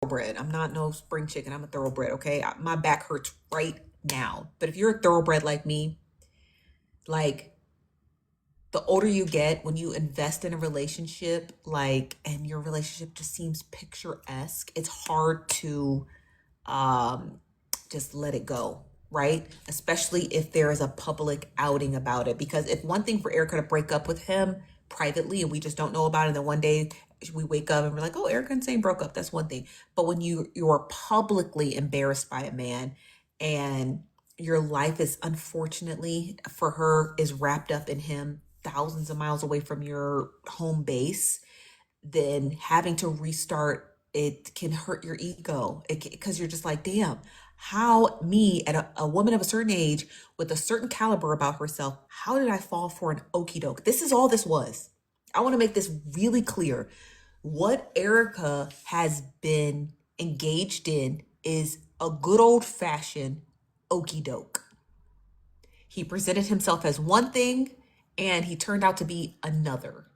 thoroughbred. I'm not no spring chicken. I'm a thoroughbred, okay? My back hurts right now. But if you're a thoroughbred like me, like the older you get, when you invest in a relationship, like, and your relationship just seems picturesque, it's hard to um just let it go, right? Especially if there is a public outing about it. Because if one thing for Erica to break up with him privately and we just don't know about it, and then one day we wake up and we're like, oh, Erica and Zane broke up, that's one thing. But when you're publicly embarrassed by a man, and your life is, unfortunately for her, is wrapped up in him thousands of miles away from your home base, then having to restart it can hurt your ego, because you're just like, damn, how me at a woman of a certain age with a certain caliber about herself, how did I fall for an okey doke? This is all this was. I want to make this really clear. What Erica has been engaged in is a good old fashioned okey doke. He presented himself as one thing and he turned out to be another.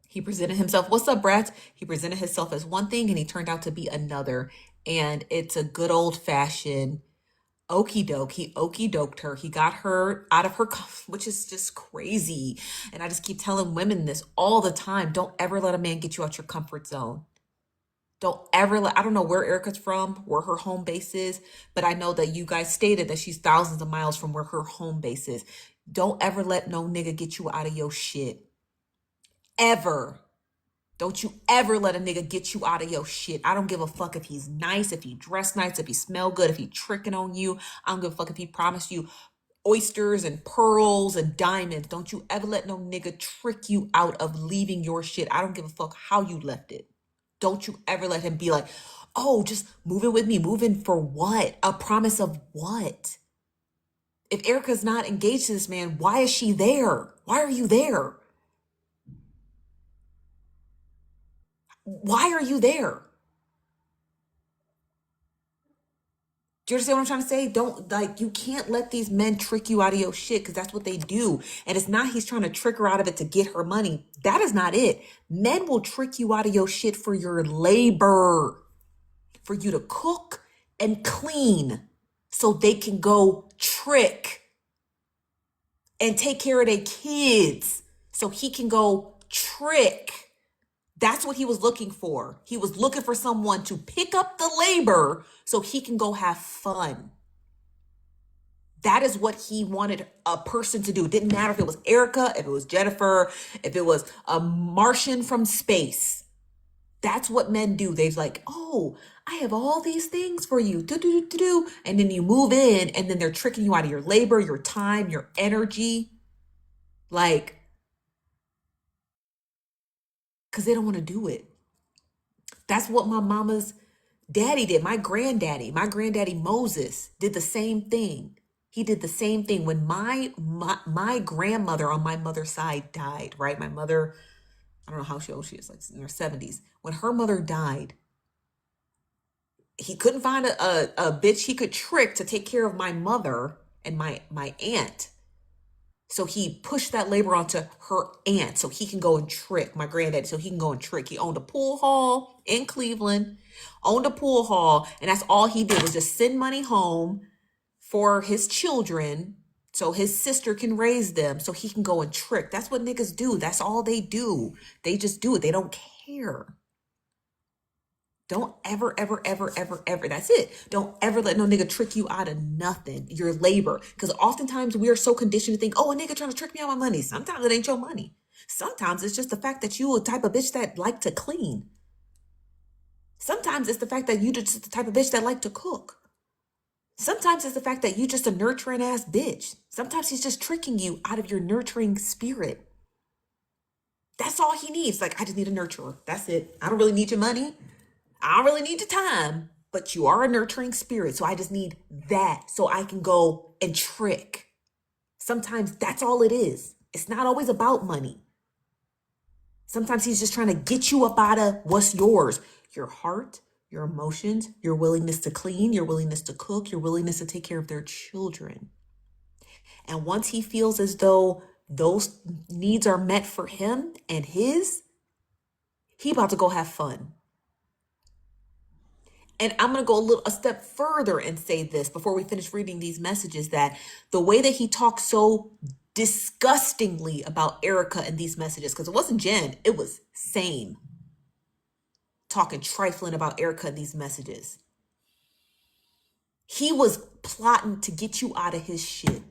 He presented himself, what's up, brats? He presented himself as one thing and he turned out to be another. And it's a good old fashioned okey doke. He okey doked her. He got her out of her, which is just crazy. And I just keep telling women this all the time. Don't ever let a man get you out your comfort zone. Don't ever let, I don't know where Erica's from, where her home base is, but I know that you guys stated that she's thousands of miles from where her home base is. Don't ever let no nigga get you out of your shit. Ever. Don't you ever let a nigga get you out of your shit. I don't give a fuck if he's nice, if he dressed nice, if he smell good, if he tricking on you. I don't give a fuck if he promised you oysters and pearls and diamonds. Don't you ever let no nigga trick you out of leaving your shit. I don't give a fuck how you left it. Don't you ever let him be like, oh, just moving with me. Moving for what? A promise of what? If Erica's not engaged to this man, why is she there? Why are you there? Why are you there? Do you understand what I'm trying to say? Don't, like, you can't let these men trick you out of your shit, because that's what they do. And it's not he's trying to trick her out of it to get her money. That is not it. Men will trick you out of your shit for your labor, for you to cook and clean so they can go trick and take care of their kids so he can go trick. That's what he was looking for. He was looking for someone to pick up the labor so he can go have fun. That is what he wanted a person to do. It didn't matter if it was Erica, if it was Jennifer, if it was a Martian from space. That's what men do. They're like, oh, I have all these things for you. Do, do, do, do. And then you move in and then they're tricking you out of your labor, your time, your energy. Like, because they don't want to do it. That's what my mama's daddy did. My granddaddy Moses did the same thing. He did the same thing when my grandmother on my mother's side died, right? My mother, I don't know how old she is, like in her 70s. When her mother died, he couldn't find a bitch he could trick to take care of my mother and my aunt. So he pushed that labor onto her aunt so he can go and trick my granddaddy, so he can go and trick. He owned a pool hall in Cleveland, owned a pool hall, and that's all he did was just send money home for his children so his sister can raise them so he can go and trick. That's what niggas do. That's all they do. They just do it. They don't care. Don't ever, ever, ever, ever, ever. That's it. Don't ever let no nigga trick you out of nothing, your labor. Because oftentimes we are so conditioned to think, oh, a nigga trying to trick me out of my money. Sometimes it ain't your money. Sometimes it's just the fact that you a type of bitch that like to clean. Sometimes it's the fact that you just the type of bitch that like to cook. Sometimes it's the fact that you just a nurturing ass bitch. Sometimes he's just tricking you out of your nurturing spirit. That's all he needs. Like, I just need a nurturer. That's it. I don't really need your money. I don't really need your time, but you are a nurturing spirit. So I just need that so I can go and trick. Sometimes that's all it is. It's not always about money. Sometimes he's just trying to get you up out of what's yours. Your heart, your emotions, your willingness to clean, your willingness to cook, your willingness to take care of their children. And once he feels as though those needs are met for him and his, he about to go have fun. And I'm going to go a step further and say this before we finish reading these messages, that the way that he talks so disgustingly about Erica in these messages, because it wasn't Jen, it was Same talking trifling about Erica in these messages. He was plotting to get you out of his shit.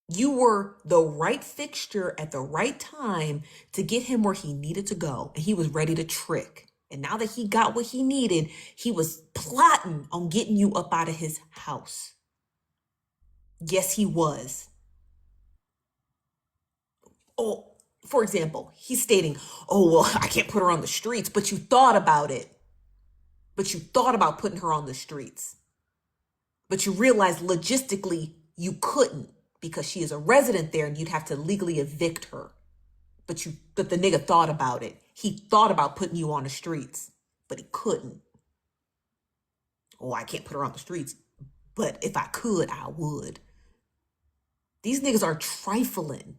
You were the right fixture at the right time to get him where he needed to go. And he was ready to trick. And now that he got what he needed, he was plotting on getting you up out of his house. Yes, he was. Oh, for example, he's stating, oh, well, I can't put her on the streets, but you thought about it. But you thought about putting her on the streets. But you realized logistically you couldn't, because she is a resident there and you'd have to legally evict her. But the nigga thought about it. He thought about putting you on the streets, but he couldn't. Oh, I can't put her on the streets, but if I could, I would. These niggas are trifling.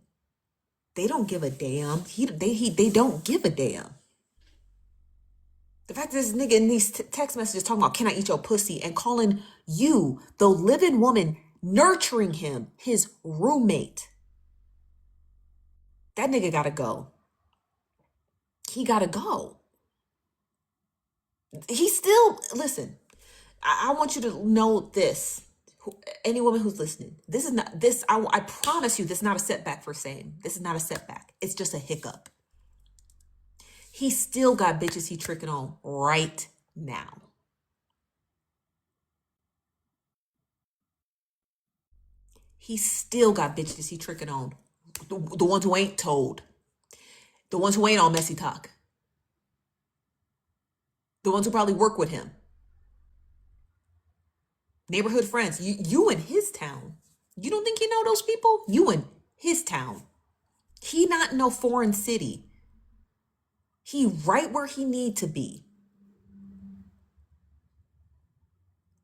They don't give a damn. They don't give a damn. The fact that this nigga in these text messages talking about, can I eat your pussy, and calling you, the living woman, nurturing him, his roommate. That nigga gotta go. He gotta go. He still, listen, I want you to know this. Any woman who's listening, this is not, this, I promise you, this is not a setback for Same. This is not a setback. It's just a hiccup. He still got bitches he tricking on right now. He still got bitches he tricking on. The ones who ain't told. The ones who ain't on messy talk. The ones who probably work with him. Neighborhood friends. You in his town. You don't think you know those people? You in his town. He not in no foreign city. He right where he need to be.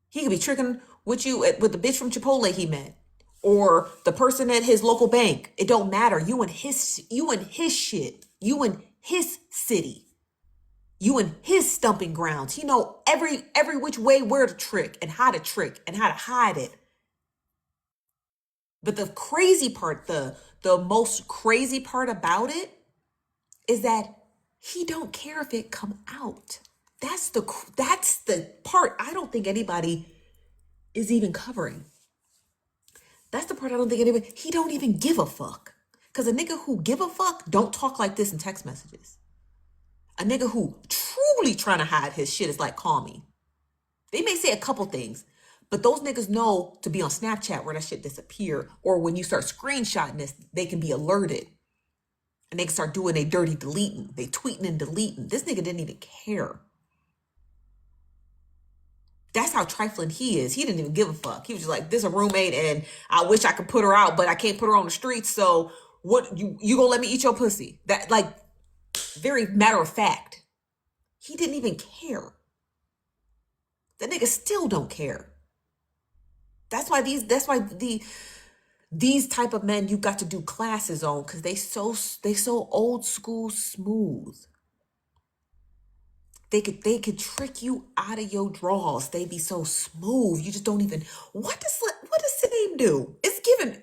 He could be tricking with you with the bitch from Chipotle he met, or the person at his local bank. It don't matter. You in his shit. You in his city. You in his stumping grounds. He know every which way where to trick and how to hide it. But the crazy part, the most crazy part about it is that he don't care if it come out. That's the part I don't think anybody is even covering. That's the part I don't think anybody, he don't even give a fuck. Because a nigga who give a fuck don't talk like this in text messages. A nigga who truly trying to hide his shit is like, call me. They may say a couple things, but those niggas know to be on Snapchat where that shit disappear, or when you start screenshotting this, they can be alerted. And they can start doing a dirty deleting. They tweeting and deleting. This nigga didn't even care. That's how trifling he is. He didn't even give a fuck. He was just like, this is a roommate and I wish I could put her out, but I can't put her on the streets. So what, you gonna let me eat your pussy? That, like, very matter of fact. He didn't even care. The nigga still don't care. That's why these type of men you got to do classes on, because they so old school smooth. They could trick you out of your drawers. They be so smooth. You just don't even, what does Same do? It's giving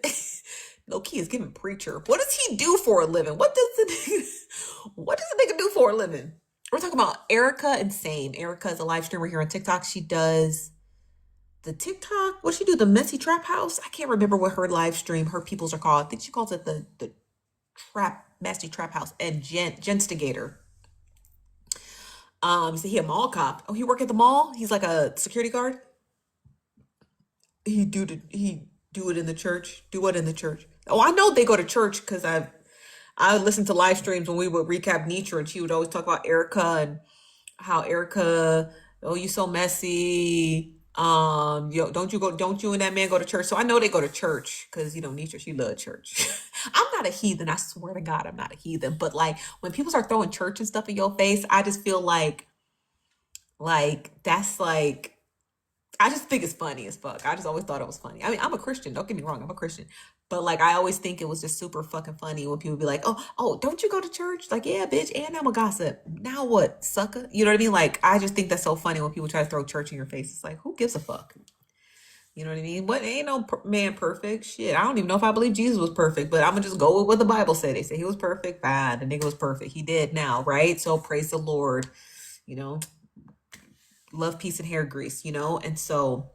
low key, it's giving preacher. What does he do for a living? What does the nigga do for a living? We're talking about Erica and Same. Erica is a live streamer here on TikTok. She does the TikTok, what she do? The Messy Trap House? I can't remember what her live stream, her peoples are called. I think she calls it the Messy Trap House. And Genstigator. So he a mall cop. Oh, he work at the mall? He's like a security guard? He do it in the church? Do what in the church? Oh, I know they go to church because I listened to live streams when we would recap Nietzsche, and she would always talk about Erica and how Erica, oh, you so messy. Don't you and that man go to church? So I know they go to church because, Nietzsche, she loved church. I'm not a heathen. I swear to God, I'm not a heathen. But like when people start throwing church and stuff in your face, I just feel like that's like, I just think it's funny as fuck. I just always thought it was funny. I mean, I'm a Christian. Don't get me wrong. I'm a Christian. But like I always think it was just super fucking funny when people be like, oh, don't you go to church? Like, yeah, bitch, and I'm a gossip. Now what, sucker? You know what I mean? Like, I just think that's so funny when people try to throw church in your face. It's like, who gives a fuck? You know what I mean? What ain't no man perfect? Shit, I don't even know if I believe Jesus was perfect, but I'm gonna just go with what the Bible said. They say he was perfect. Fine, the nigga was perfect. He did now, right? So praise the Lord. You know, love, peace, and hair grease. You know, and so.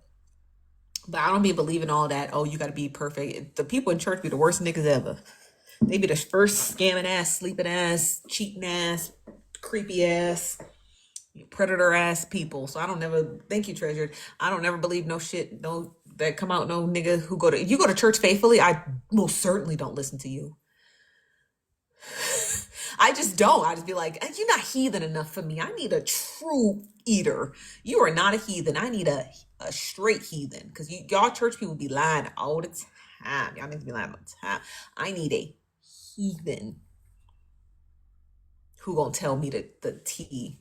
But I don't be believing all that. Oh, you got to be perfect. The people in church be the worst niggas ever. They be the first scamming ass, sleeping ass, cheating ass, creepy ass, predator ass people. So I don't never, thank you, Treasured. I don't never believe no shit, no, that come out, no nigga who go to, if you go to church faithfully, I most certainly don't listen to you. I just don't. I just be like, you're not heathen enough for me. I need a true eater. You are not a heathen. I need a straight heathen. Because y'all church people be lying all the time. Y'all need to be lying all the time. I need a heathen who gonna tell me the tea.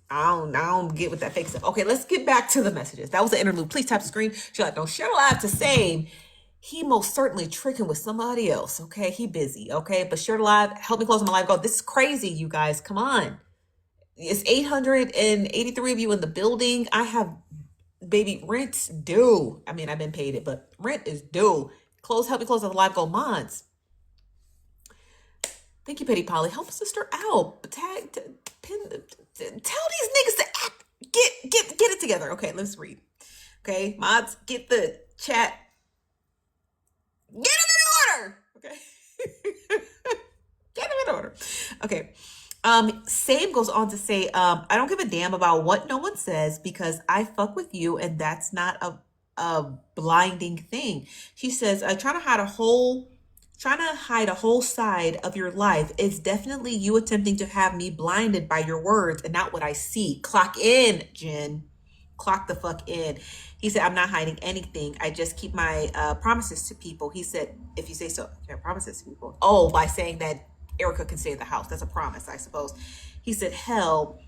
I don't get with that fake stuff. Okay, let's get back to the messages. That was the interlude. Please tap the screen. She's like, don't share live to same. He most certainly tricking with somebody else. Okay, he busy. Okay, but share live. Help me close my live. Go. This is crazy, you guys. Come on. It's 883 of you in the building. I have baby rent's due. I mean, I've been paid it, but rent is due. Help me close the live. Go mods. Thank you, Petty Polly. Help a sister out. Tell these niggas to act, get it together. Okay, let's read. Okay, mods, get the chat. Get them in order. Okay. Get them in order. Okay. Same goes on to say, I don't give a damn about what no one says because I fuck with you and that's not a blinding thing. She says, trying to hide a whole side of your life is definitely you attempting to have me blinded by your words and not what I see. Clock in, Jen. Clock the fuck in. He said, I'm not hiding anything. I just keep my promises to people. He said, if you say so, promises to people. Oh, by saying that Erica can stay at the house. That's a promise, I suppose. He said, hell,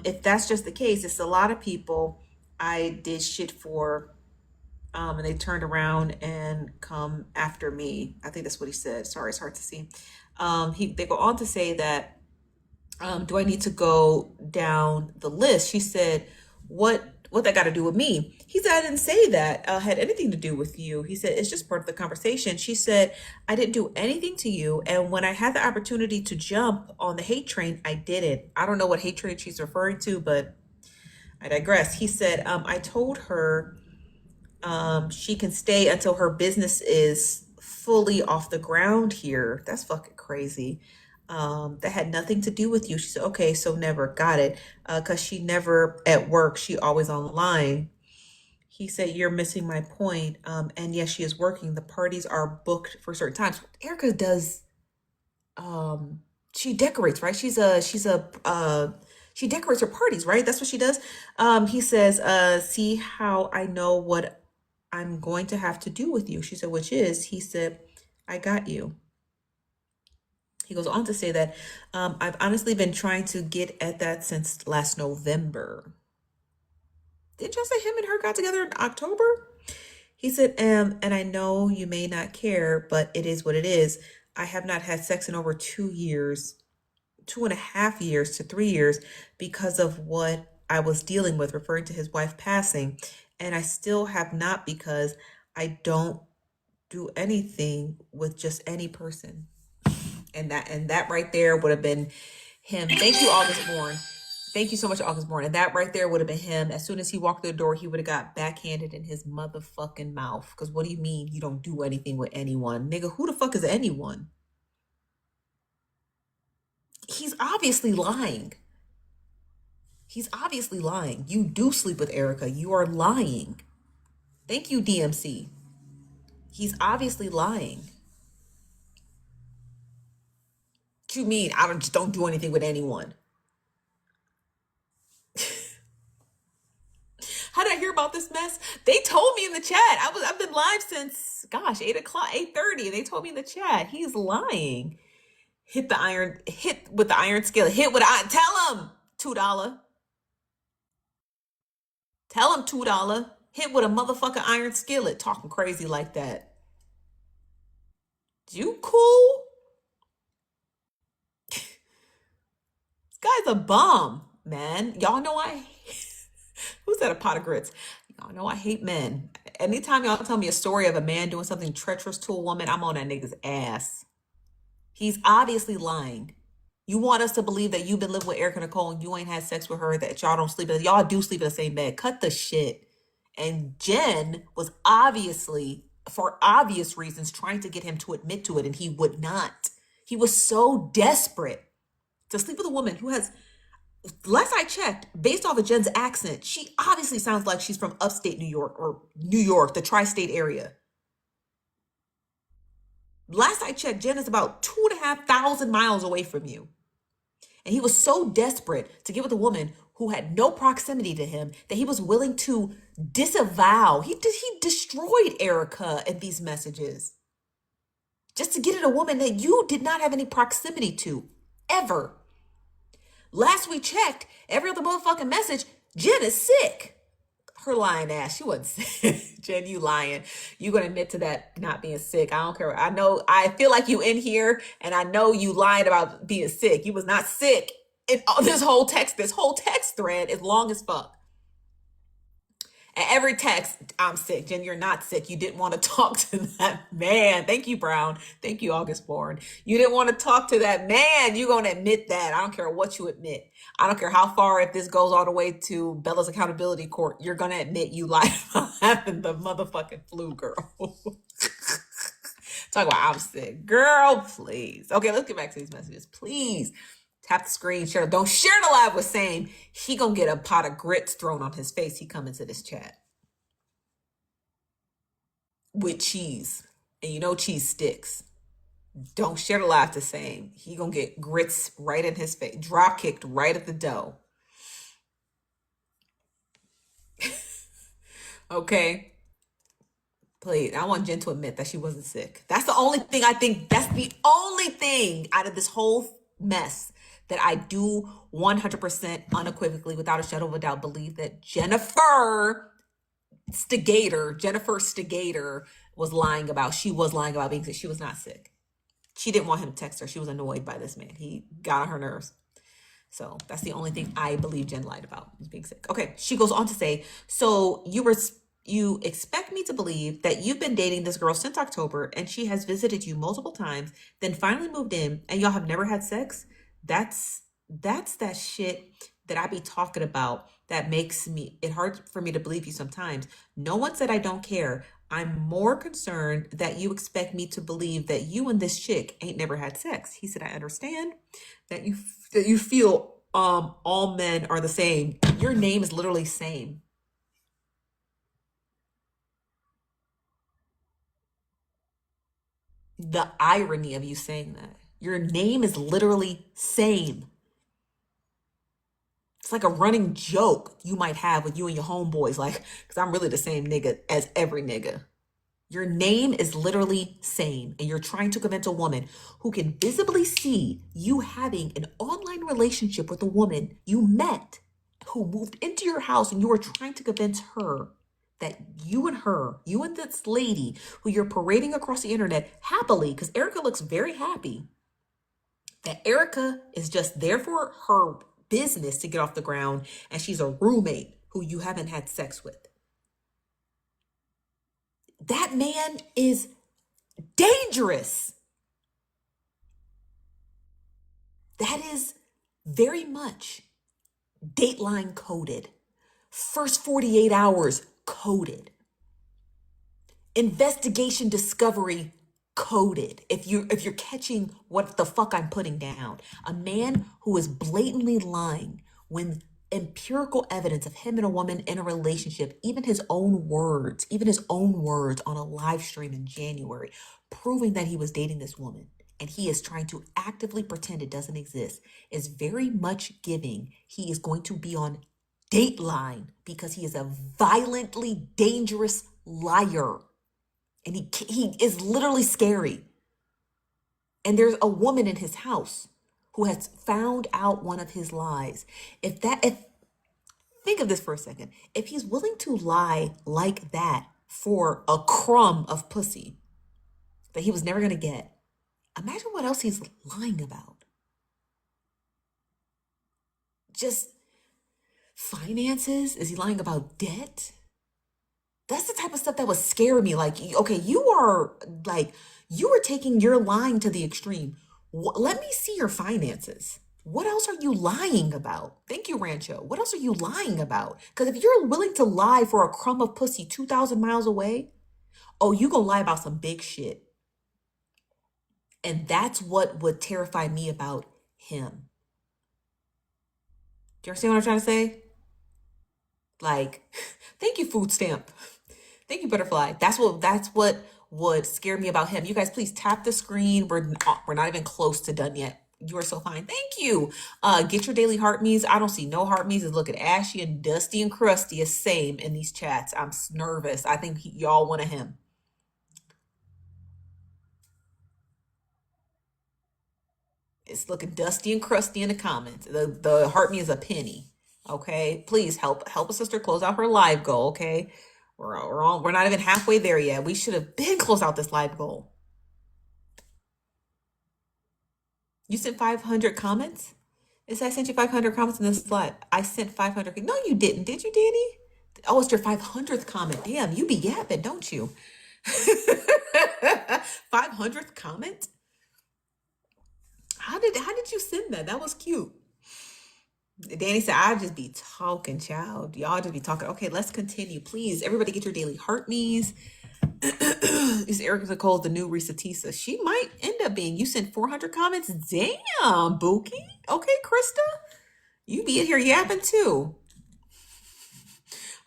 if that's just the case, it's a lot of people I did shit for and they turned around and come after me. I think that's what he said. Sorry, it's hard to see. They go on to say that, do I need to go down the list? She said, what that got to do with me? He said, I didn't say that had anything to do with you. He said, it's just part of the conversation. She said, I didn't do anything to you. And when I had the opportunity to jump on the hate train, I did it. I don't know what hate train she's referring to, but I digress. He said, I told her she can stay until her business is fully off the ground here. That's fucking crazy. That had nothing to do with you. She said, okay, so never. Got it. Because she never at work. She always online. He said, you're missing my point. And yes, she is working. The parties are booked for certain times. Erica does, she decorates, right? She decorates her parties, right? That's what she does. He says, see how I know what I'm going to have to do with you. She said, which is, he said, I got you. He goes on to say that I've honestly been trying to get at that since last November. Did y'all say him and her got together in October? He said, and I know you may not care, but it is what it is. I have not had sex in over 2 years, 2.5 years to 3 years because of what I was dealing with, referring to his wife passing. And I still have not because I don't do anything with just any person. And that right there would have been him. Thank you, August Bourne. Thank you so much, August Bourne. And that right there would have been him. As soon as he walked through the door, he would have got backhanded in his motherfucking mouth. Because what do you mean you don't do anything with anyone? Nigga, who the fuck is anyone? He's obviously lying. He's obviously lying. You do sleep with Erica. You are lying. Thank you, DMC. He's obviously lying. What you mean? I just don't do anything with anyone. How did I hear about this mess? They told me in the chat. I've been live since 8 o'clock, 8:30. They told me in the chat. He's lying. Hit with the iron skillet. Tell him $2. Tell him $2. Hit with a motherfucking iron skillet. Talking crazy like that. You cool? This guy's a bum, man. Y'all know I who's that a pot of grits? Y'all know I hate men. Anytime y'all tell me a story of a man doing something treacherous to a woman, I'm on that nigga's ass. He's obviously lying. You want us to believe that you've been living with Erica Nicole and you ain't had sex with her, that y'all don't sleep in, y'all do sleep in the same bed. Cut the shit. And Jen was obviously, for obvious reasons, trying to get him to admit to it, and he would not. He was so desperate to sleep with a woman who has, last I checked, based off of Jen's accent, she obviously sounds like she's from upstate New York or New York, the tri-state area. Last I checked, Jen is about 2,500 miles away from you. And he was so desperate to get with a woman who had no proximity to him that he was willing to disavow. He destroyed Erica in these messages just to get at a woman that you did not have any proximity to, ever. Last we checked, every other motherfucking message, Jen is sick. Her lying ass, she wasn't sick. Jen, you lying. You gonna admit to that not being sick. I don't care. I know, I feel like you in here and I know you lying about being sick. You was not sick. This whole text thread is long as fuck. And every text, I'm sick. Jen, you're not sick. You didn't want to talk to that man. Thank you, Brown. Thank you, August Bourne. You didn't want to talk to that man. You're going to admit that. I don't care what you admit. I don't care how far, if this goes all the way to Bella's accountability court, you're going to admit you lied about having the motherfucking flu, girl. Talk about I'm sick. Girl, please. Okay, let's get back to these messages. Please. Tap the screen, share. Don't share the live with Same. He gonna get a pot of grits thrown on his face. He come into this chat with cheese, and you know cheese sticks. Don't share the live to Same. He gonna get grits right in his face, drop kicked right at the dough. Okay, please. I want Jen to admit that she wasn't sick. That's the only thing I think. That's the only thing out of this whole mess that I do 100% unequivocally, without a shadow of a doubt, believe that Jennifer Stegator was lying about. She was lying about being sick. She was not sick. She didn't want him to text her. She was annoyed by this man. He got on her nerves. So that's the only thing I believe Jen lied about, was being sick. Okay, she goes on to say, so you expect me to believe that you've been dating this girl since October and she has visited you multiple times, then finally moved in and y'all have never had sex? That's that shit that I be talking about that makes it hard for me to believe you sometimes. No one said I don't care. I'm more concerned that you expect me to believe that you and this chick ain't never had sex. He said, I understand that you feel all men are the same. Your name is literally Same. The irony of you saying that. Your name is literally Same. It's like a running joke you might have with you and your homeboys, like, because I'm really the same nigga as every nigga. Your name is literally Same, and you're trying to convince a woman who can visibly see you having an online relationship with a woman you met, who moved into your house, and you are trying to convince her that you and this lady who you're parading across the internet happily, because Erica looks very happy, that Erica is just there for her business to get off the ground, and she's a roommate who you haven't had sex with. That man is dangerous. That is very much Dateline coded. First 48 hours coded. Investigation Discovery coded. If you're catching what the fuck I'm putting down, a man who is blatantly lying when empirical evidence of him and a woman in a relationship, even his own words on a live stream in January, proving that he was dating this woman, and he is trying to actively pretend it doesn't exist, is very much giving he is going to be on Dateline because he is a violently dangerous liar. And he is literally scary. And there's a woman in his house who has found out one of his lies. Think of this for a second. If he's willing to lie like that for a crumb of pussy that he was never going to get, Imagine what else he's lying about. Just finances? Is he lying about debt? That's the type of stuff that would scare me. Like, okay, you are taking your lying to the extreme. Let me see your finances. What else are you lying about? Thank you, Rancho. What else are you lying about? Because if you're willing to lie for a crumb of pussy 2,000 miles away, oh, you gonna lie about some big shit. And that's what would terrify me about him. Do you understand what I'm trying to say? Like, thank you, food stamp. Thank you, butterfly. That's what would scare me about him. You guys, please tap the screen. We're not even close to done yet. You are so fine. Thank you. Get your daily heart me's. I don't see no heart me's. It's looking ashy and dusty and crusty as same in these chats. I'm nervous. I think y'all want a him. It's looking dusty and crusty in the comments. The heart me is a penny. Okay, please help a sister close out her live goal. Okay, we're not even halfway there yet. We should have been closed out this live goal. You sent 500 comments. I sent you 500 comments in this live. I sent 500. No, you didn't. Did you, Danny? Oh, it's your 500th comment. Damn, you be yapping, don't you? 500th comment? How did you send that? That was cute. Danny said, I just be talking, child. Y'all just be talking. Okay, let's continue. Please, everybody get your daily heart knees. Is Erica Nicole the new Risa Tisa? She might end up being. You sent 400 comments? Damn, Bookie. Okay, Krista. You be in here yapping too.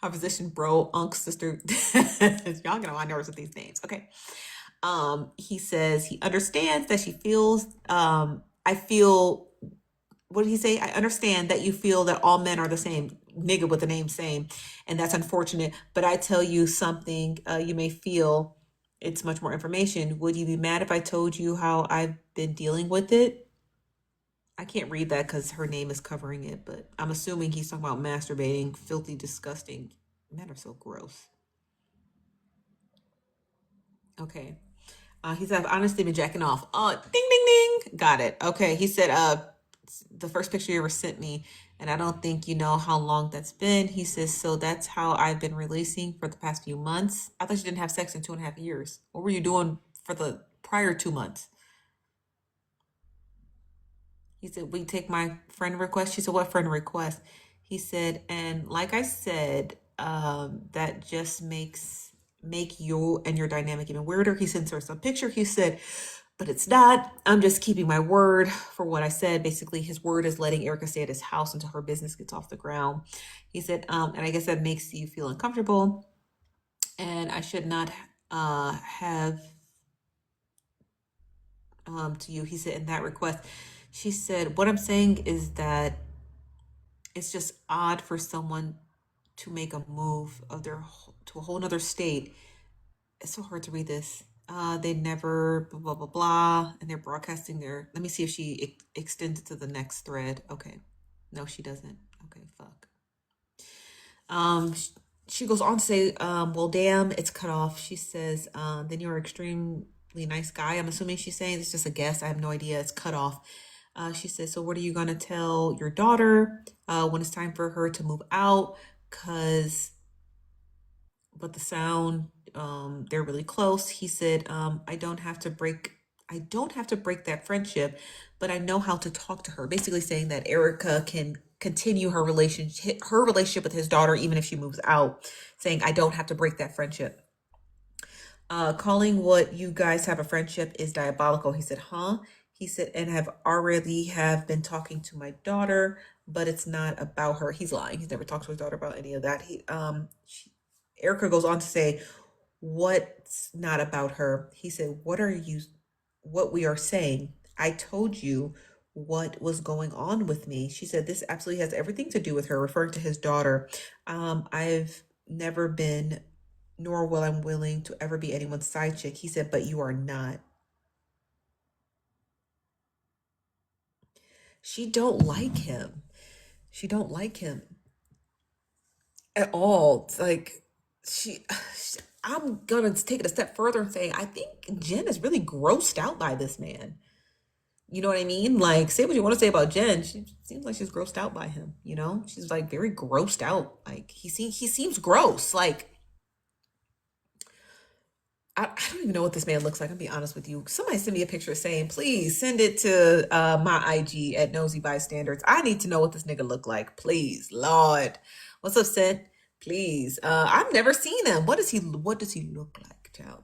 Our position, bro, unk, sister. Y'all get on my nerves with these names. Okay. He says he understands that she feels, I feel, what did he say? I understand that you feel that all men are the same, nigga with the name same, and that's unfortunate. But I tell you something, you may feel it's much more information. Would you be mad if I told you how I've been dealing with it? I can't read that because her name is covering it, but I'm assuming he's talking about masturbating, filthy, disgusting. Men are so gross. Okay. He said, I've honestly been jacking off. Ding, ding, ding. Got it. Okay. He said, the first picture you ever sent me, and I don't think you know how long that's been. He says, so that's how I've been releasing for the past few months. I thought you didn't have sex in 2.5 years. What were you doing for the prior 2 months? He said, we take my friend request. She said, what friend request? He said, and like I said, that just make you and your dynamic even weirder. He sends her some picture. He said, but it's not. I'm just keeping my word for what I said. Basically, his word is letting Erica stay at his house until her business gets off the ground. He said, and I guess that makes you feel uncomfortable. And I should not have to you. He said in that request, she said, what I'm saying is that it's just odd for someone to make a move of their to a whole nother state. It's so hard to read this. They never blah blah blah blah, and they're broadcasting their. Let me see if she extends it to the next thread. Okay, no, she doesn't. Okay, fuck. She goes on to say, well, damn, it's cut off. She says, then you're an extremely nice guy. I'm assuming she's saying it's just a guess. I have no idea. It's cut off. She says, so what are you gonna tell your daughter when it's time for her to move out? But the sound, they're really close. He said, I don't have to break that friendship, but I know how to talk to her. Basically saying that Erica can continue her relationship with his daughter even if she moves out. Saying I don't have to break that friendship. Calling what you guys have a friendship is diabolical. He said, huh? He said, and have been talking to my daughter, but it's not about her. He's lying. He's never talked to his daughter about any of that. Erica goes on to say, what's not about her? He said, what we are saying? I told you what was going on with me. She said, this absolutely has everything to do with her, referring to his daughter. I've never been, nor will I'm willing to ever be anyone's side chick. He said, but you are not. She don't like him. She don't like him at all. It's like, she, I'm gonna take it a step further and say I think Jen is really grossed out by this man. You know what I mean? Like, say what you want to say about Jen. She seems like she's grossed out by him. You know, she's like very grossed out. Like he seems gross. Like I don't even know what this man looks like. I'll be honest with you. Somebody send me a picture saying, please send it to my IG at Nosy Bystanders. I need to know what this nigga look like. Please, Lord. What's up, Sid? Please. I've never seen him. What does he look like, child?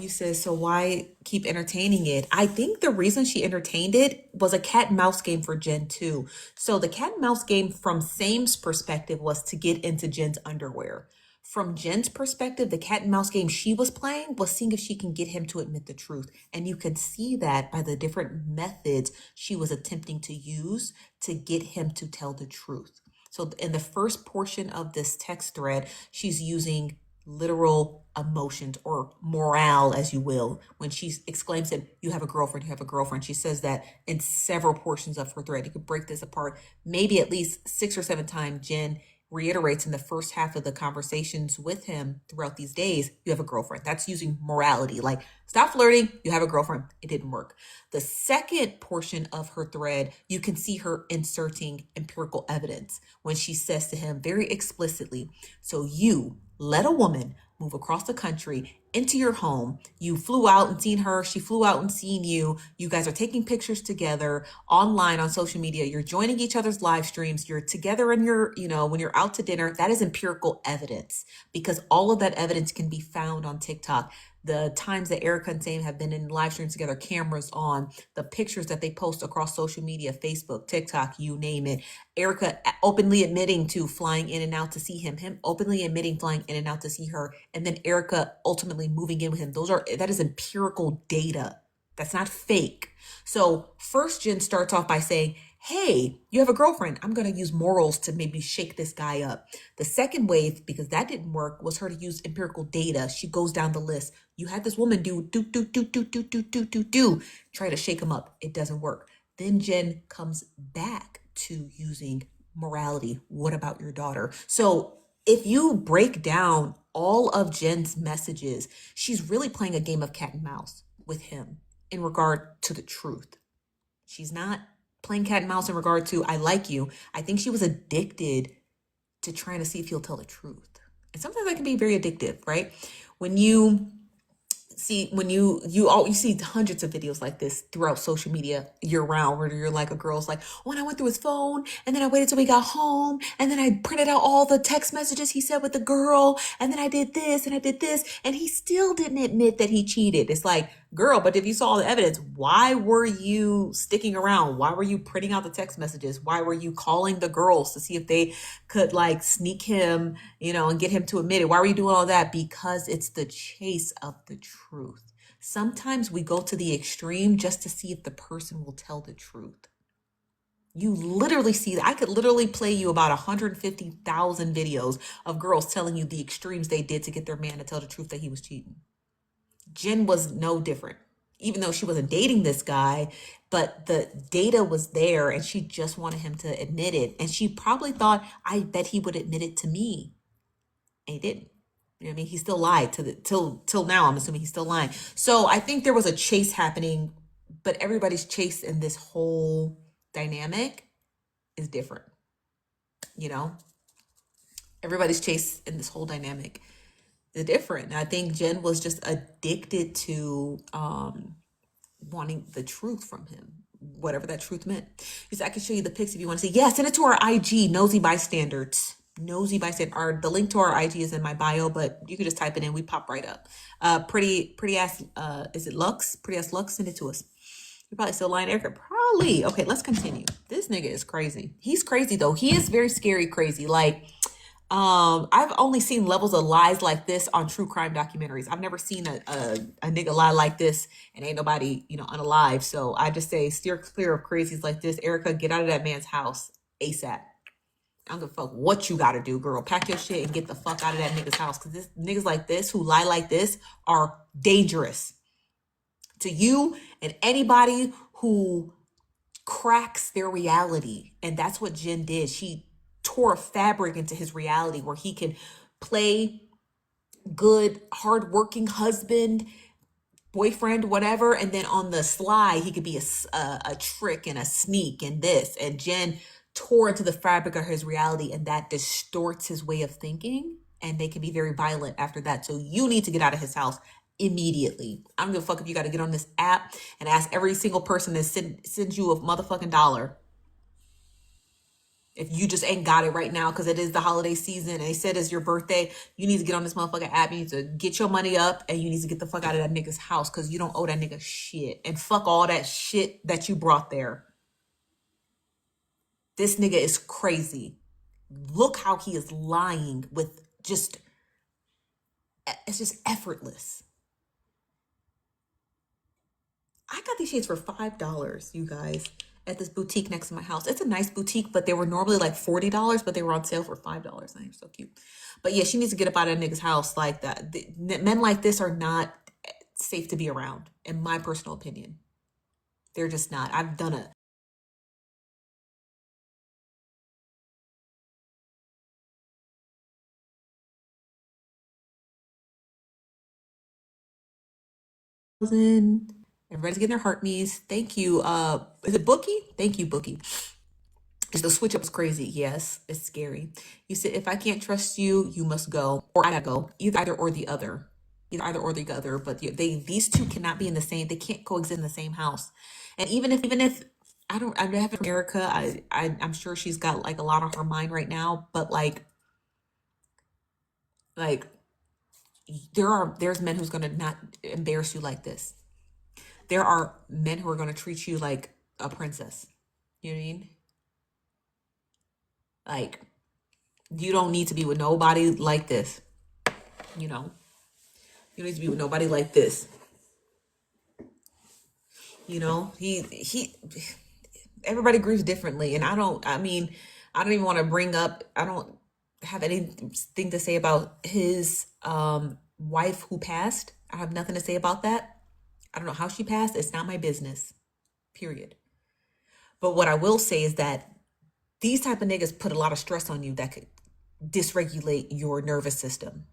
You said, so why keep entertaining it? I think the reason she entertained it was a cat and mouse game for Jen too. So the cat and mouse game from Same's perspective was to get into Jen's underwear. From Jen's perspective, the cat and mouse game she was playing was seeing if she can get him to admit the truth. And you could see that by the different methods she was attempting to use to get him to tell the truth. So in the first portion of this text thread, she's using literal emotions or morale, as you will, when she exclaims that you have a girlfriend, you have a girlfriend. She says that in several portions of her thread. You could break this apart maybe at least 6 or 7 times. Jen reiterates in the first half of the conversations with him throughout these days, you have a girlfriend. That's using morality. Like, stop flirting, you have a girlfriend. It didn't work. The second portion of her thread, you can see her inserting empirical evidence when she says to him very explicitly, so you let a woman move across the country into your home. You flew out and seen her. She flew out and seen you. You guys are taking pictures together online on social media. You're joining each other's live streams. You're together in your, when you're out to dinner. That is empirical evidence because all of that evidence can be found on TikTok. The times that Erica and Same have been in live streams together, cameras on, the pictures that they post across social media, Facebook, TikTok, you name it. Erica openly admitting to flying in and out to see him openly admitting flying in and out to see her, and then Erica ultimately moving in with him. That is empirical data. That's not fake. So first Jen starts off by saying, hey, you have a girlfriend. I'm going to use morals to maybe shake this guy up. The second wave, because that didn't work, was her to use empirical data. She goes down the list. You had this woman do, try to shake him up. It doesn't work. Then Jen comes back to using morality. What about your daughter? So if you break down all of Jen's messages, she's really playing a game of cat and mouse with him in regard to the truth. She's not playing cat and mouse in regard to, I like you. I think she was addicted to trying to see if he'll tell the truth. And sometimes that can be very addictive, right? When you see hundreds of videos like this throughout social media year round, where you're like, a girl's like, oh, and I went through his phone and then I waited till we got home and then I printed out all the text messages he said with the girl and then I did this and I did this and he still didn't admit that he cheated. It's like, girl, but if you saw the evidence, why were you sticking around? Why were you printing out the text messages? Why were you calling the girls to see if they could like sneak him, and get him to admit it? Why were you doing all that? Because it's the chase of the truth. Sometimes we go to the extreme just to see if the person will tell the truth. You literally see that. I could literally play you about 150,000 videos of girls telling you the extremes they did to get their man to tell the truth that he was cheating. Jen was no different, even though she wasn't dating this guy, but the data was there and she just wanted him to admit it. And she probably thought, I bet he would admit it to me. And he didn't. He still lied till now. I'm assuming he's still lying. So I think there was a chase happening, but everybody's chase in this whole dynamic is different. Everybody's chase in this whole dynamic is different. And I think Jen was just addicted to wanting the truth from him, whatever that truth meant. I can show you the pics if you want to see. Yeah, send it to our IG, Nosy Bystanders. Nosy Bystander. The link to our IG is in my bio, but you can just type it in. We pop right up. Pretty ass. Is it Lux? Pretty ass Lux. Send it to us. You're probably still lying, Erica. Probably. Okay, let's continue. This nigga is crazy. He's crazy though. He is very scary crazy. Like, I've only seen levels of lies like this on true crime documentaries. I've never seen a nigga lie like this and ain't nobody, unalive. So I just say steer clear of crazies like this. Erica, get out of that man's house ASAP. I don't give a fuck what you gotta do, girl. Pack your shit and get the fuck out of that nigga's house. Because niggas like this who lie like this are dangerous to you and anybody who cracks their reality. And that's what Jen did. She tore a fabric into his reality where he can play good, hardworking husband, boyfriend, whatever, and then on the sly he could be a trick and a sneak and this, and Jen tore into the fabric of his reality, and that distorts his way of thinking, and they can be very violent after that. So you need to get out of his house immediately. I don't give a fuck if you got to get on this app and ask every single person that sends you a motherfucking dollar. If you just ain't got it right now because it is the holiday season and they said it's your birthday, you need to get on this motherfucking app. You need to get your money up and you need to get the fuck out of that nigga's house because you don't owe that nigga shit. And fuck all that shit that you brought there. This nigga is crazy. Look how he is lying with just, it's just effortless. I got these shades for $5, you guys, at this boutique next to my house. It's a nice boutique, but they were normally like $40, but they were on sale for $5. I am so cute. But yeah, she needs to get up out of that nigga's house like that. Men like this are not safe to be around, in my personal opinion. They're just not. I've done it. Everybody's getting their heart me's. Thank you. Is it Bookie? Thank you, Bookie. Is the switch up is crazy. Yes, it's scary. You said if I can't trust you, you must go, or I gotta go. Either or the other. Either or the other. But these two cannot be in the same. They can't coexist in the same house. And even if I have Erica. I'm sure she's got like a lot on her mind right now. But like there's men who's gonna not embarrass you like this. There are men who are gonna treat you like a princess. You know what I mean? Like, you don't need to be with nobody like this. You know, you need to be with nobody like this. You know, he everybody grieves differently. And I don't even want to bring up, I don't have anything to say about his wife who passed. I have nothing to say about that. I don't know how she passed. It's not my business, period. But what I will say is that these type of niggas put a lot of stress on you that could dysregulate your nervous system.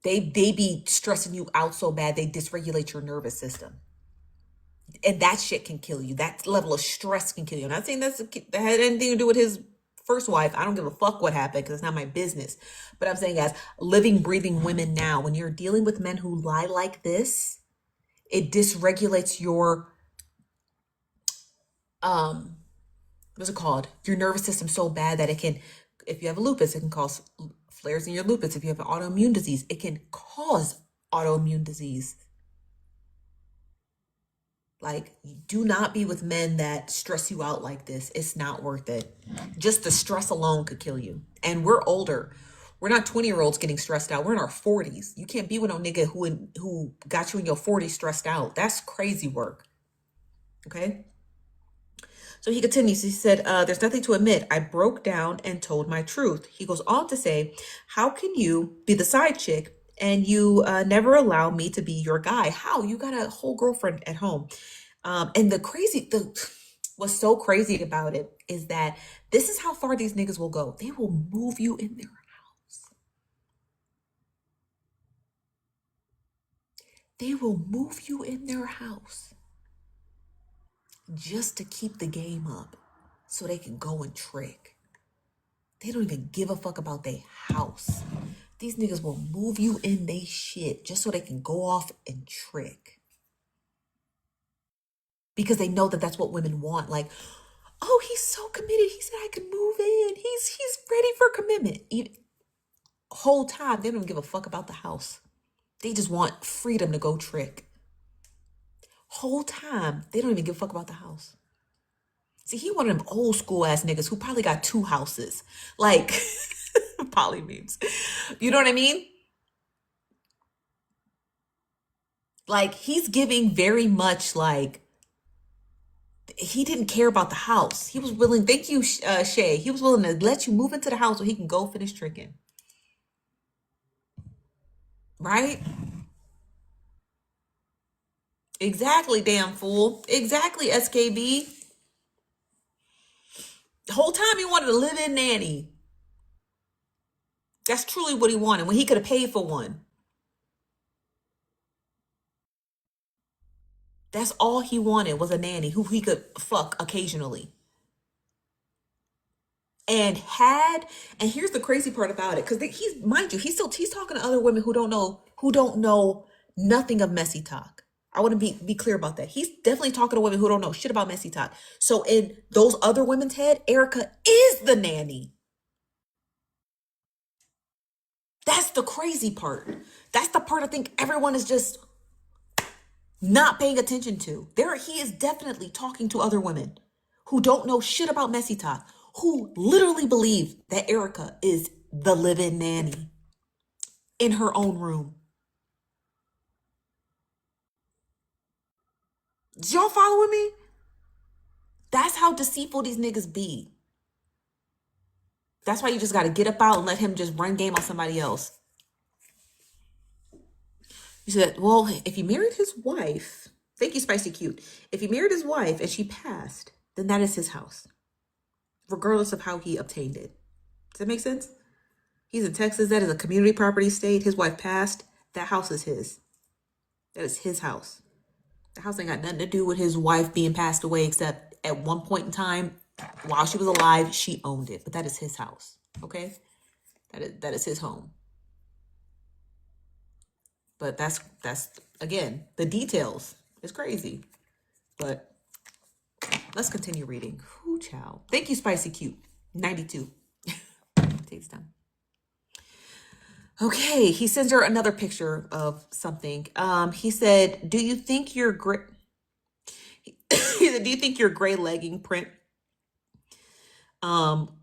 They be stressing you out so bad they dysregulate your nervous system. And that shit can kill you. That level of stress can kill you. I'm not saying that had anything to do with his first wife. I don't give a fuck what happened because it's not my business. But I'm saying, as living, breathing women now, when you're dealing with men who lie like this, it dysregulates your what's it called? Your nervous system so bad that it can, if you have lupus, it can cause flares in your lupus. If you have an autoimmune disease, it can cause autoimmune disease. Like, do not be with men that stress you out like this. It's not worth it. Just the stress alone could kill you. And we're older. We're not 20-year-olds getting stressed out. We're in our 40s. You can't be with no nigga who got you in your 40s stressed out. That's crazy work. Okay? So he continues. He said, there's nothing to admit. I broke down and told my truth. He goes on to say, how can you be the side chick and you never allow me to be your guy? How? You got a whole girlfriend at home. And what's so crazy about it is that this is how far these niggas will go. They will move you in their house. They will move you in their house just to keep the game up so they can go and trick. They don't even give a fuck about their house. These niggas will move you in they shit just so they can go off and trick. Because they know that that's what women want. Like, oh, he's so committed. He said I could move in. He's ready for commitment. Whole time, they don't give a fuck about the house. They just want freedom to go trick. Whole time, they don't even give a fuck about the house. See, he one of them old school ass niggas who probably got 2 houses. Like, poly memes. You know what I mean? Like, he's giving very much like, he didn't care about the house. He was willing, thank you, Shay. He was willing to let you move into the house so he can go finish tricking. Right? Exactly, damn fool. Exactly, SKB. The whole time he wanted to live in nanny. That's truly what he wanted when he could have paid for one. That's all he wanted was a nanny who he could fuck occasionally. And had, and here's the crazy part about it, because he's, mind you, he's talking to other women who don't know nothing of messy talk. I want to be clear about that. He's definitely talking to women who don't know shit about messy talk. So in those other women's head, Erica is the nanny. That's the crazy part. That's the part I think everyone is just not paying attention to. There, he is definitely talking to other women who don't know shit about messy talk, who literally believe that Erica is the live-in nanny in her own room. Y'all following me? That's how deceitful these niggas be. That's why you just got to get up out and let him just run game on somebody else. You said, well, if he married his wife, thank you, Spicy Cute. If he married his wife and she passed, then that is his house, regardless of how he obtained it. Does that make sense? He's in Texas. That is a community property state. His wife passed. That house is his. That is his house. The house ain't got nothing to do with his wife being passed away, except at one point in time, while she was alive, she owned it. But that is his house. Okay? That is his home. But that's again, the details is crazy. But let's continue reading. Whoo chow. Thank you, Spicy Cute. 92. Takes time. Okay, he sends her another picture of something. He said, "Do you think your gray?" He said, "Do you think your gray legging print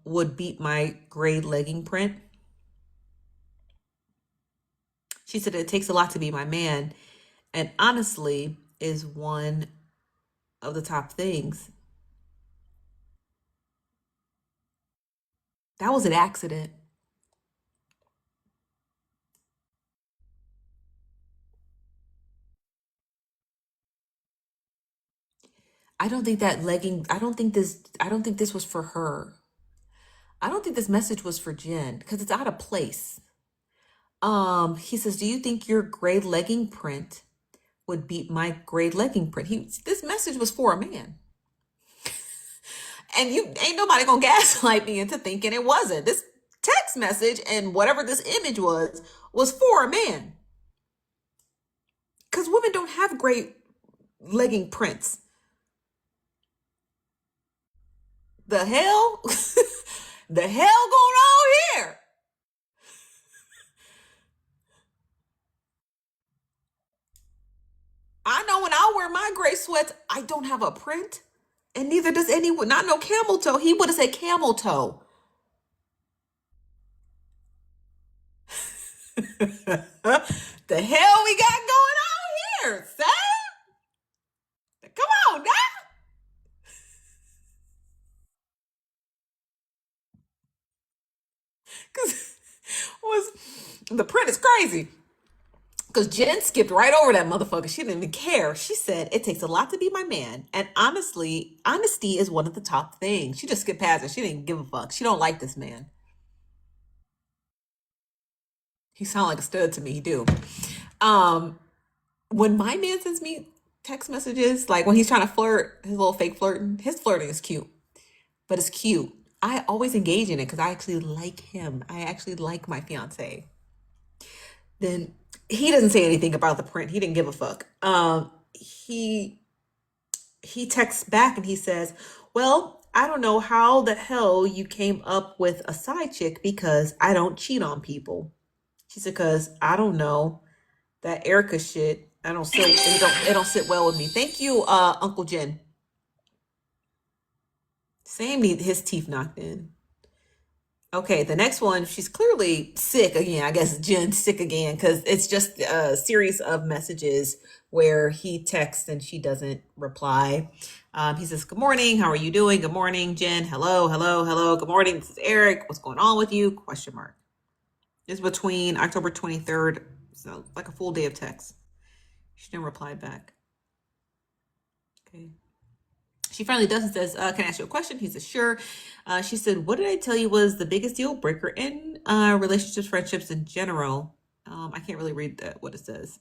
would beat my gray legging print?" She said, "It takes a lot to be my man, and honestly, is one of the top things." That was an accident. I don't think that legging. I don't think this was for her. I don't think this message was for Jen because it's out of place. He says, "Do you think your gray legging print would beat my gray legging print?" This message was for a man. And you ain't nobody gonna gaslight me into thinking it wasn't. This text message and whatever this image was for a man. Because women don't have great legging prints. The hell? The hell going on here? I know when I wear my gray sweats, I don't have a print. And neither does anyone. Not no camel toe. He would have said camel toe. The hell we got going on here, Sam? Come on now. Because was the print is crazy. Because Jen skipped right over that motherfucker. She didn't even care. She said, "It takes a lot to be my man. And honestly, honesty is one of the top things." She just skipped past it. She didn't give a fuck. She don't like this man. He sound like a stud to me. He do. Um, when my man sends me text messages, like when he's trying to flirt, his little fake flirting, his flirting is cute. But it's cute. I always engage in it because I actually like him. I actually like my fiance. Then he doesn't say anything about the print. He didn't give a fuck. He texts back and he says, "Well, I don't know how the hell you came up with a side chick because I don't cheat on people." She said, "Cause I don't know that Erica shit. It don't sit well with me." Thank you, Uncle Jen. Sam need his teeth knocked in. Okay, the next one, she's clearly sick again. I guess Jen's sick again because it's just a series of messages where he texts and she doesn't reply. He says, "Good morning. How are you doing? Good morning, Jen. Hello, hello, hello. Good morning. This is Eric. What's going on with you?" Question mark. It's between October 23rd, so like a full day of text. She didn't reply back. Okay. She finally does and says, can I ask you a question? He says, sure. She said, what did I tell you was the biggest deal breaker in relationships, friendships in general? I can't really read what it says.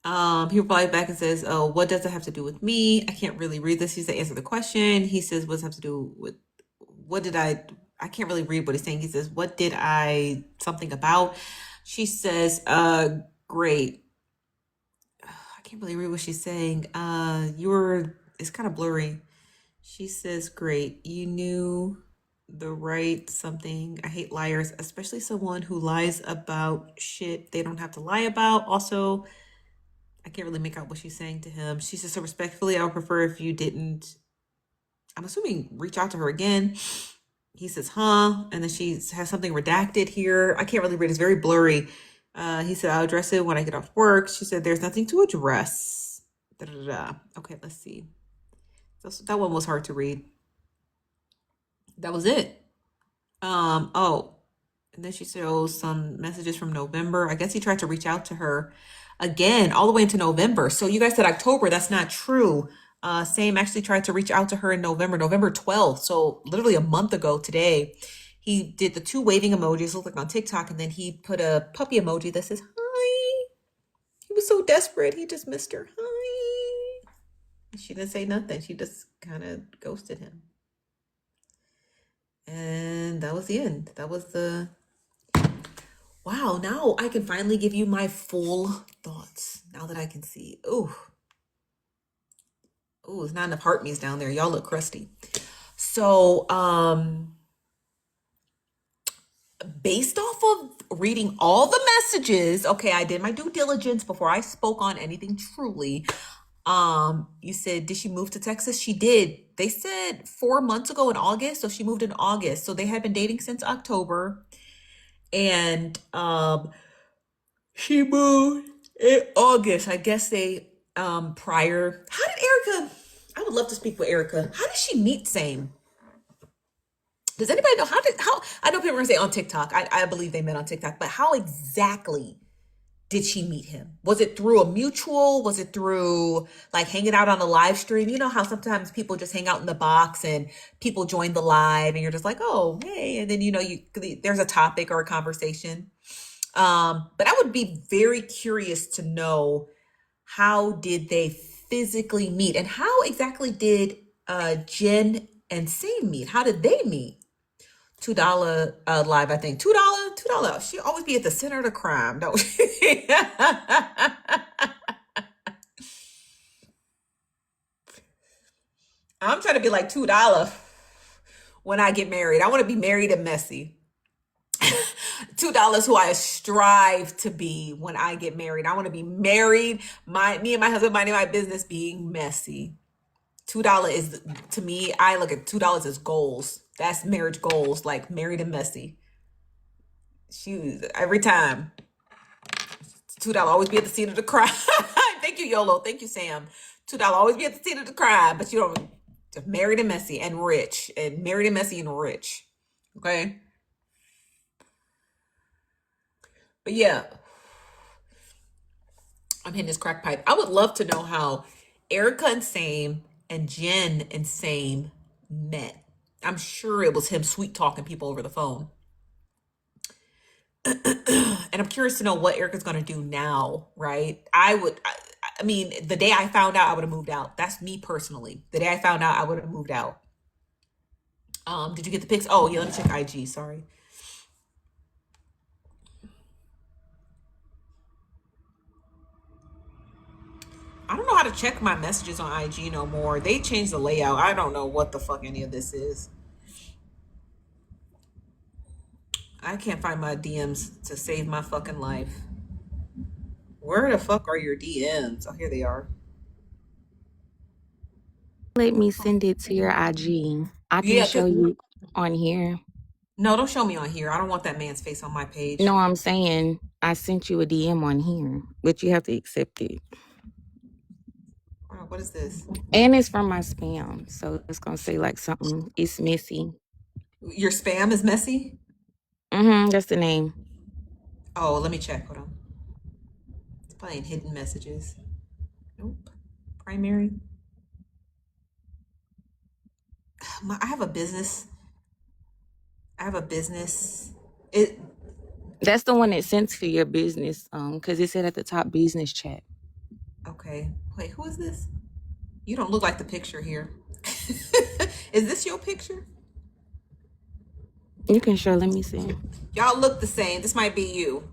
He replied back and says, oh, what does it have to do with me? I can't really read this. He said, answer the question. He says, what does it have to do with, what did I can't really read what he's saying. He says, what did I, something about? She says, great. I can't really read what she's saying. It's kind of blurry. She says, great. You knew the right something. I hate liars, especially someone who lies about shit they don't have to lie about. Also, I can't really make out what she's saying to him. She says, so respectfully, I would prefer if you didn't, I'm assuming, reach out to her again. He says, huh? And then she has something redacted here. I can't really read. It's very blurry. He said, I'll address it when I get off work. She said, there's nothing to address. Da, da, da. Okay, let's see. That one was hard to read. That was it. Oh, and then she shows some messages from November. I guess he tried to reach out to her again, all the way into November. So you guys said October. That's not true. Same actually tried to reach out to her in November 12th. So literally a month ago today, he did the two waving emojis, look like on TikTok, and then he put a puppy emoji that says, hi. He was so desperate. He just missed her. Hi. She didn't say nothing. She just kind of ghosted him. And that was the end. That was the wow. Now I can finally give you my full thoughts. Now that I can see. Oh, it's not enough heart me's down there. Y'all look crusty. So, based off of reading all the messages, okay, I did my due diligence before I spoke on anything truly. You said, did she move to Texas? She did. They said 4 months ago in August, so she moved in August. So they had been dating since October, and she moved in August. I guess they prior. How did Erica? I would love to speak with Erica. How did she meet Same? Does anybody know how I know people are gonna say on TikTok. I believe they met on TikTok, but how exactly did she meet him? Was it through a mutual? Was it through like hanging out on a live stream? You know how sometimes people just hang out in the box and people join the live and you're just like, oh, hey. And then, there's a topic or a conversation. But I would be very curious to know, how did they physically meet, and how exactly did Jen and Same meet? How did they meet? $2 live, I think. $2. She always be at the center of the crime, don't she? I'm trying to be like $2 when I get married. I want to be married and messy. $2 who I strive to be when I get married. I want to be married. Me and my husband minding my business, being messy. $2 is, to me, I look at $2 as goals. That's marriage goals, like married and messy. Every time. $2 always be at the scene of the crime. Thank you, YOLO. Thank you, Sam. $2 always be at the scene of the crime, but you don't. Married and messy and rich, and married and messy and rich. Okay. But yeah, I'm hitting this crack pipe. I would love to know how Erica and Same and Jen and Same met. I'm sure it was him sweet talking people over the phone. And I'm curious to know what Erica's going to do now, right? I mean, the day I found out, I would have moved out. That's me personally. The day I found out, I would have moved out. Did you get the pics? Oh, yeah, let me check IG. Sorry. I don't know how to check my messages on IG no more. They changed the layout. I don't know what the fuck any of this is. I can't find my DMs to save my fucking life. Where the fuck are your DMs? Oh, here they are. Let me send it to your IG. I can Yeah, show you on here. no, don't show me on here. I don't want that man's face on my page. No, I'm saying I sent you a DM on here, but you have to accept it. What is this? And it's from my spam, so it's gonna say like something. It's messy. Your spam is messy? That's the name. Oh, let me check. Hold on. It's playing hidden messages. Nope. Primary. I have a business. I have a business. It That's the one that sent for your business, because it said at the top business chat. okay. Wait, who is this? You don't look like the picture here. Is this your picture? You can sure let me see. Y'all look the same. This might be you.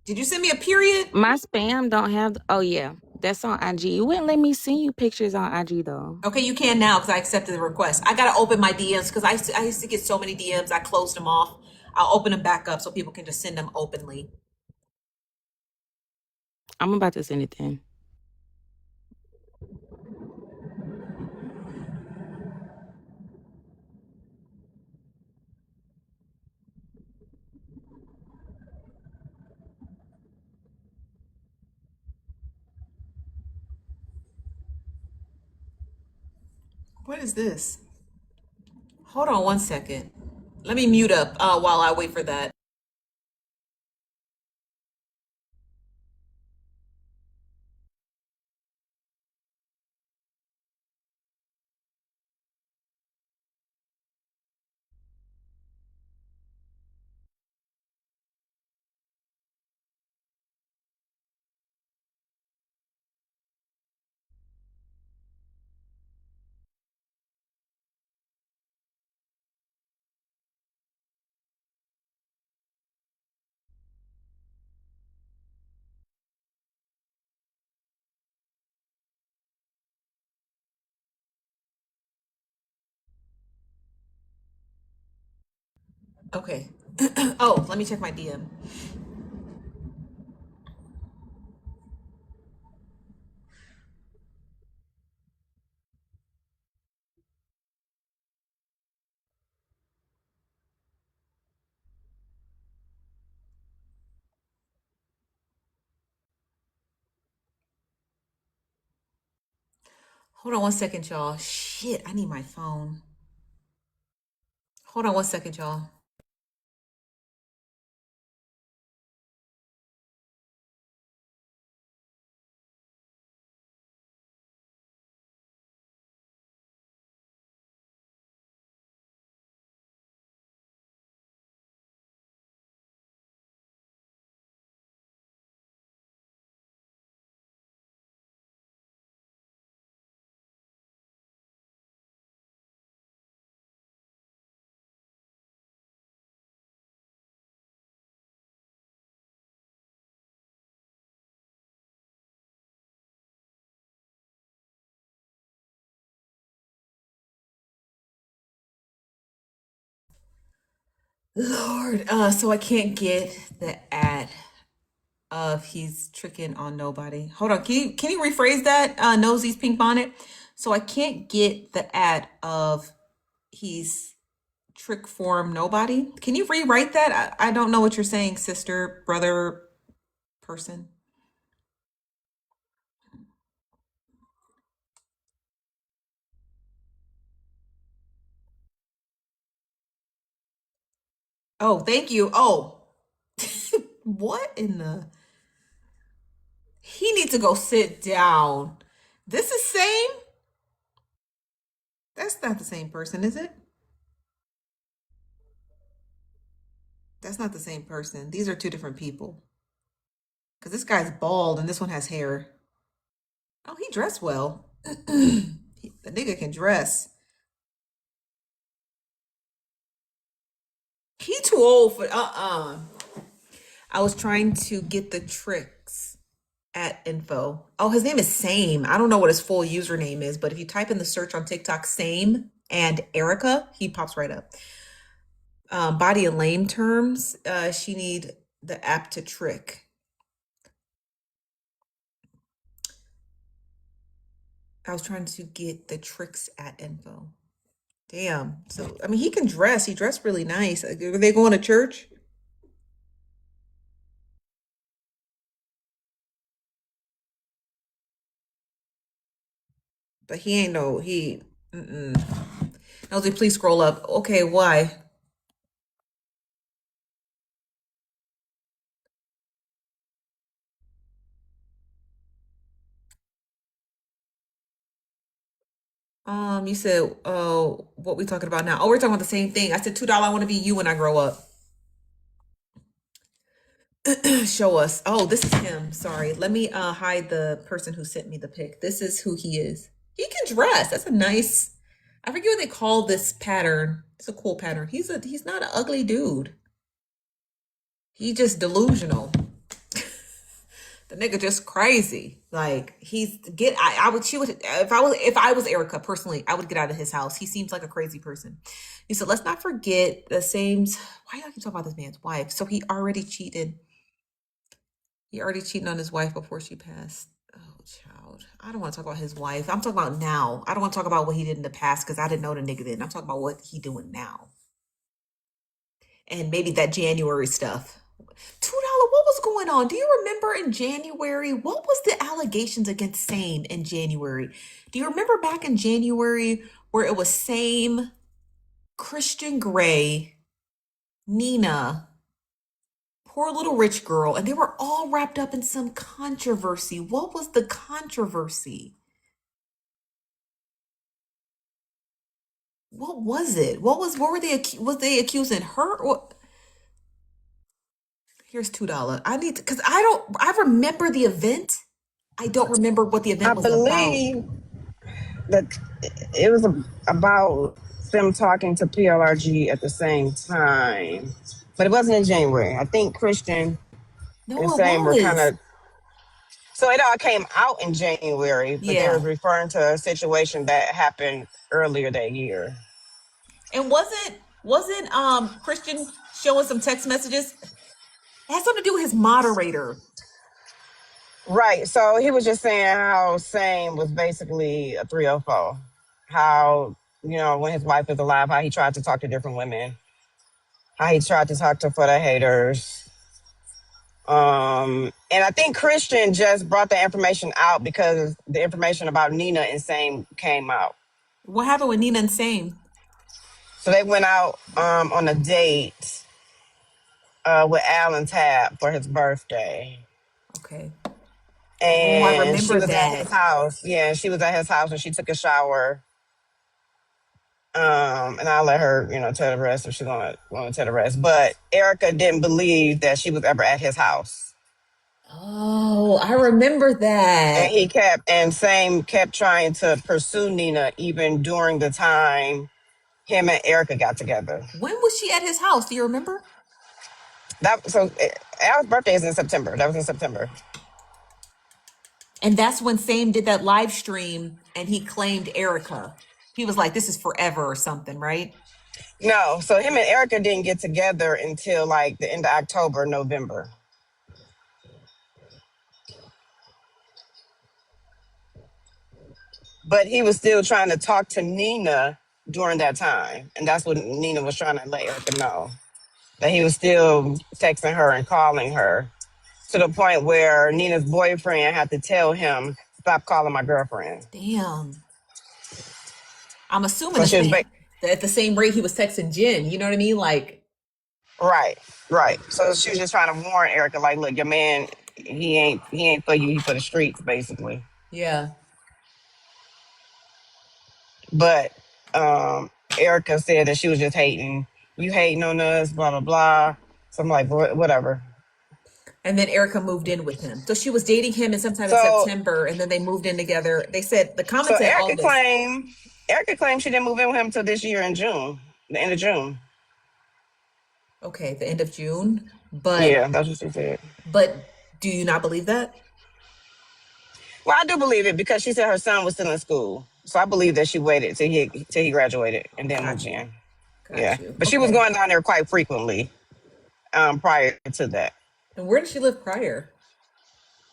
Did you send me a period? My spam don't have. Oh yeah, that's on IG. You wouldn't let me send you pictures on IG though. Okay, you can now because I accepted the request. I gotta open my DMs because I used to get so many DMs. I closed them off. I'll open them back up so people can just send them openly. I'm about to send it then. What is this? Hold on one second. Let me mute up while I wait for that. Okay. Oh, let me check my DM. Hold on one second, y'all. Shit, I need my phone. Hold on one second, y'all. Lord, so I can't get the ad of he's tricking on nobody. Hold on, can you rephrase that? Nosy's pink bonnet. So I can't get the ad of he's trick form nobody. Can you rewrite that? I don't know what you're saying, sister, brother, person. Oh, thank you. Oh, what in the? He needs to go sit down. This is same. That's not the same person, is it? That's not the same person. These are two different people. Because this guy's bald and this one has hair. Oh, he dressed well. The nigga can dress. He too old for I was trying to get the tricks at info. Oh, his name is Same. I don't know what his full username is, but if you type in the search on TikTok Same and Erica, he pops right up. Body and lame terms. She need the app to trick. I was trying to get the tricks at info. Damn. So I mean, he can dress. He dressed really nice. Were they going to church? But he ain't no he. Mm-mm. Nosy, please scroll up. Okay, why? You said, oh, what we talking about now? Oh, we're talking about the same thing. I said $2. I want to be you when I grow up. Show us. Oh, this is him. Sorry. Let me hide the person who sent me the pic. This is who he is. He can dress. That's a nice. I forget what they call this pattern. It's a cool pattern. He's not an ugly dude. He just delusional. The nigga just crazy. Like I would she would if I was Erica personally, I would get out of his house. He seems like a crazy person. He said, let's not forget the same why y'all keep talking about this man's wife? So he already cheated. He already cheated on his wife before she passed. Oh, child. I don't want to talk about his wife. I'm talking about now. I don't want to talk about what he did in the past because I didn't know the nigga then. I'm talking about what he doing now. And maybe that January stuff. $2, what was going on? Do you remember in January? What was the allegations against Same in January? Do you remember back in January where it was Same, Christian Grey, Nina, poor little rich girl, and they were all wrapped up in some controversy. What was the controversy? What was it? What were they was they accusing her or here's $2. I need to because I remember the event. I don't remember what the I event was about. believe that it was about them talking to PLRG at the same time, but it wasn't in January. I think Christian and No, it Same were kind was. of. So it all came out in January, but they was Yeah. referring to a situation that happened earlier that year. And wasn't Christian showing some text messages? It has something to do with his moderator. Right. So he was just saying how Same was basically a 304. How, when his wife was alive, how he tried to talk to different women, how he tried to talk to for the haters. And I think Christian just brought the information out because the information about Nina and Same came out. What happened with Nina and Same? So they went out on a date with Alan Tabb for his birthday. Okay. Oh, I And she remember was at his that. house. Yeah, she was at his house and she took a shower. And I'll let her, tell the rest if she want to tell the rest. But Erica didn't believe that she was ever at his house. Oh, I remember And that. Same kept trying to pursue Nina even during the time him and Erica got together. When was she at his house? Do you remember? Al's birthday is in September. That was in September. And that's when Same did that live stream and he claimed Erica. He was like, this is forever or something, right? No, so him and Erica didn't get together until like the end of October, November. But he was still trying to talk to Nina during that time. And that's what Nina was trying to let Erica know. That he was still texting her and calling her to the point where Nina's boyfriend had to tell him, stop calling my girlfriend. Damn. I'm assuming So the she was same at the same rate he was texting Jen. You know what I mean? Like, right, right. So she was just trying to warn Erica, like, look, your man, he ain't for you, he for the streets, basically. yeah. But Erica said that she was just hating. You hating on us, blah blah blah. So I'm like, whatever. And then Erica moved in with him. So she was dating him in sometime in So September, and then they moved in together. They said the so comment said August. Erica claimed she didn't move in with him until this year in June, the end of June. Okay, the end of June. Yeah, that's what she said. But do you not believe that? Well, I do believe it because she said her son was still in school. So I believe that she waited till he graduated and then moved Got you. in. Got Yeah. you. But she was Okay. going down there quite frequently prior to that. And where did she live prior?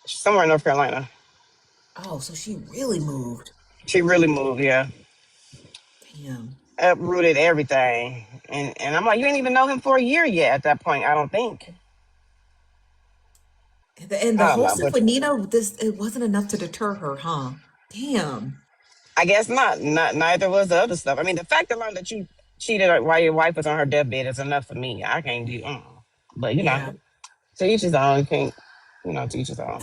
Somewhere in North Carolina. Oh, so she really moved. She really moved, yeah. Damn. Uprooted everything. And I'm like, you ain't even know him for a year yet at that point, I don't think. And the I don't whole know, stuff but with Nina, this it wasn't enough to deter her, huh? Damn. I guess not. Neither was the other stuff. I mean, the fact alone that you cheated while your wife was on her deathbed is enough for me. I can't do. But Yeah. to each his own. You can't, to each his own.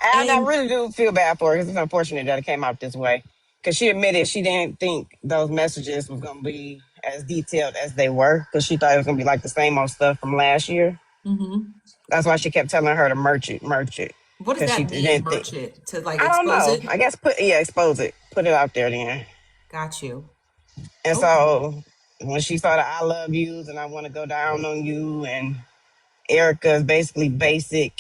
And I And really do feel bad for her because it's unfortunate that it came out this way. Because she admitted she didn't think those messages was going to be as detailed as they were, because she thought it was going to be like the same old stuff from last year. Mm-hmm. That's why she kept telling her to merch it. What does Because she that mean, didn't think. merch it? To like I don't expose know. it? I guess expose it. Put it out there then. Got you. And Okay. so when she started I love yous and I want to go down on you and Erica's basically basic.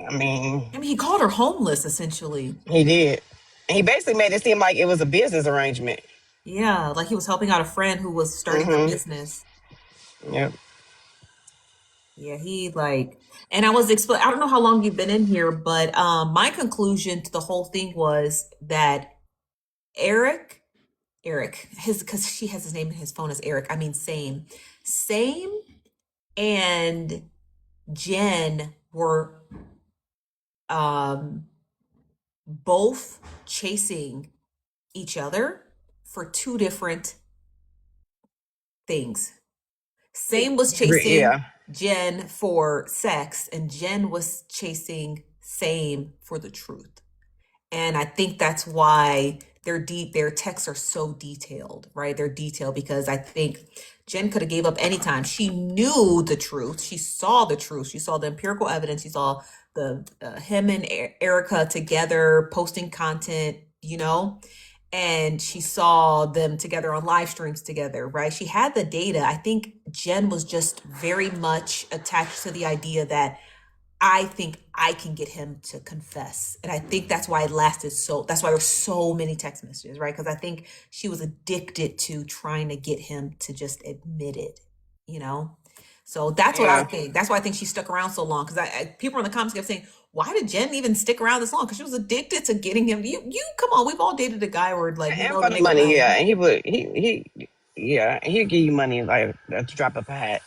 I mean, I mean, he called her homeless essentially. he did. And he basically made it seem like it was a business arrangement. Yeah, like he was helping out a friend who was starting her Mm-hmm. business. Yep. Yeah, he like, and I don't know how long you've been in here, but my conclusion to the whole thing was that Eric, his because she has his name in his phone as Eric. I mean, same, and Jen were um both chasing each other for two different things. Same was chasing Yeah. Jen for sex, and Jen was chasing Same for the truth. And I think that's why their texts are so detailed, right? They're detailed because I think Jen could have gave up anytime. She knew the truth. She saw the truth. She saw the empirical evidence. She saw the him and Erica together posting content, and she saw them together on live streams together, right? She had the data. I think Jen was just very much attached to the idea that I think I can get him to confess. And I think that's why it lasted that's why there were so many text messages, right? Because I think she was addicted to trying to get him to just admit it, you know? So that's what I Yeah. think. That's why I think she stuck around so long. Because people in the comments kept saying, why did Jen even stick around this long? Because she was addicted to getting him. You come on, we've all dated a guy where like And to for the make him money, mad. yeah. And he would, yeah, and he'd give you money like at the drop of a hat.